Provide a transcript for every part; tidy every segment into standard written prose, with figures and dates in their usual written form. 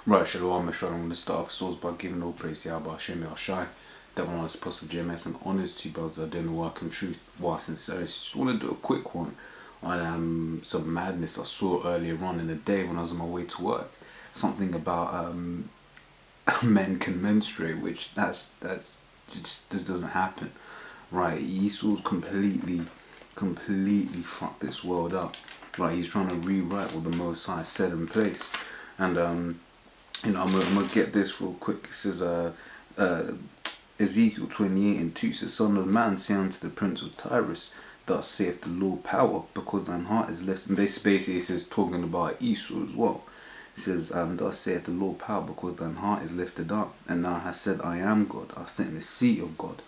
Right, Shalom, Shalom, want to start off source by giving all praise to Yahweh Hashem Yahshai, that one was supposed to GMS and honors to you brothers I don't know what in truth, what sincerity. Just want to do a quick one on some madness I saw earlier on in the day when I was on my way to work. Something about men can menstruate, which that's just this doesn't happen. Right, Esau's completely fucked this world up. Right, he's trying to rewrite what the Most High said in place, and I'm gonna get this real quick. It says, Ezekiel 28:2 says, Son of man, say unto the prince of Tyrus, thus saith the Lord power, because thine heart is lifted. And basically, it says, talking about Esau as well. It says, thus saith the Lord power, because thine heart is lifted up, and thou hast said, I am God. I sit in the seat of God,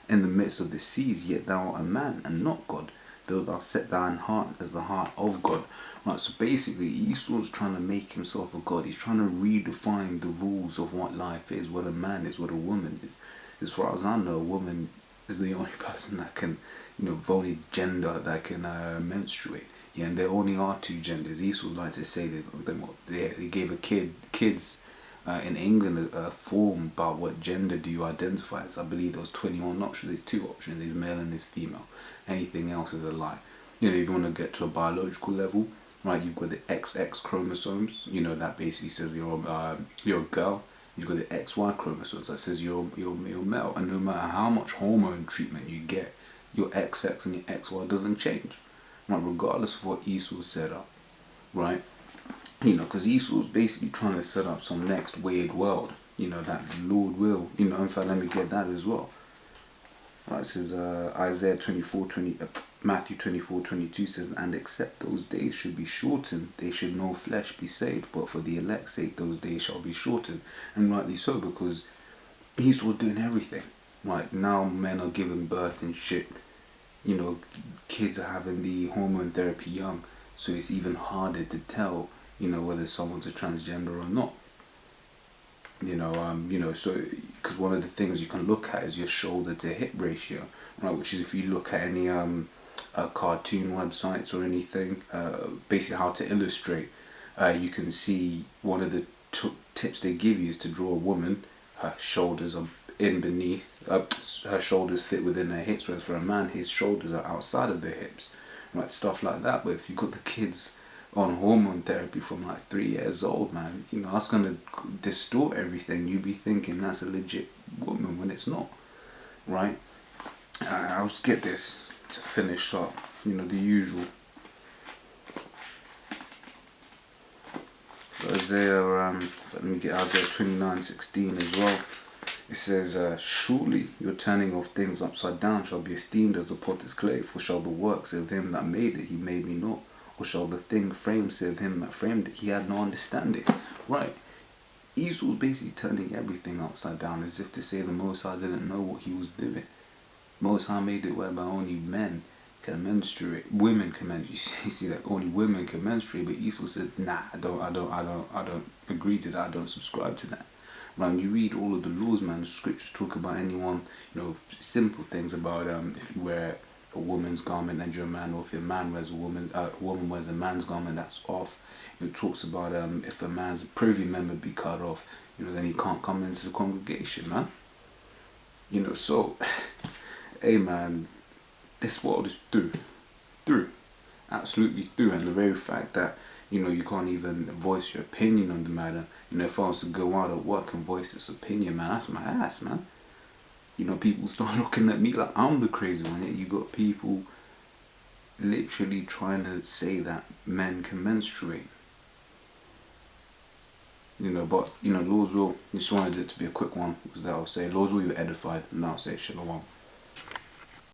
in the midst of the seas, yet thou art a man, and not God, though thou set thine heart as the heart of God. Right, so basically Esau's trying to make himself a god. He's trying to redefine the rules of what life is, what a man is, what a woman is. As far as I know, a woman is the only person that can, the only gender that can menstruate. Yeah, and there only are two genders. Esau likes to say this. They gave kids in England a form about what gender do you identify as. I believe there was 21 options. There's 2 options. There's male and there's female. Anything else is a lie. If you want to get to a biological level, right, you've got the XX chromosomes. That basically says you're a girl. You've got the XY chromosomes. That says you're male. And no matter how much hormone treatment you get, your XX and your XY doesn't change. Right, regardless of what Esau set up. Right. Because Esau's basically trying to set up some next weird world, that the Lord will, in fact, let me get that as well. Right, it says Matthew 24:22 says, and except those days should be shortened, they should no flesh be saved, but for the elect's sake those days shall be shortened. And rightly so, because Esau's doing everything. Right, now men are giving birth and shit. Kids are having the hormone therapy young, so it's even harder to tell whether someone's a transgender or not. So because one of the things you can look at is your shoulder to hip ratio, right? Which is, if you look at any cartoon websites or anything, basically how to illustrate, you can see one of the tips they give you is to draw a woman. Her shoulders are in beneath, her shoulders fit within her hips, whereas for a man his shoulders are outside of the hips, right? Stuff like that. But if you got the kids on hormone therapy from like 3 years old, man, that's gonna distort everything. You be thinking that's a legit woman when it's not, right? I'll just get this to finish up, the usual. So Isaiah, let me get Isaiah 29:16 as well. It says, surely your turning of things upside down shall be esteemed as the potter's clay, for shall the works of him that made it, he made me not. Or shall the thing framed say of him that framed it, he had no understanding. Right. Esau's basically turning everything upside down, as if to say the Most High didn't know what he was doing. Most High made it whereby only men can menstruate. Women can menstruate. You see that only women can menstruate, but Esau said, nah, I don't agree to that. I don't subscribe to that. When you read all of the laws, man, the scriptures talk about anyone, simple things about if you wear a woman's garment and you're a man, or if a man wears a woman wears a man's garment, that's off. It talks about if a man's privy member be cut off, then he can't come into the congregation, man. So hey, man, this world is through, absolutely through. And the very fact that you can't even voice your opinion on the matter. If I was to go out at work and voice this opinion, man, that's my ass, man. People start looking at me like I'm the crazy one. Yet you got people literally trying to say that men can menstruate. But Lord's will. Just wanted it to be a quick one. Because that I'll say, Lord's will, you're edified, and I'll say shalom.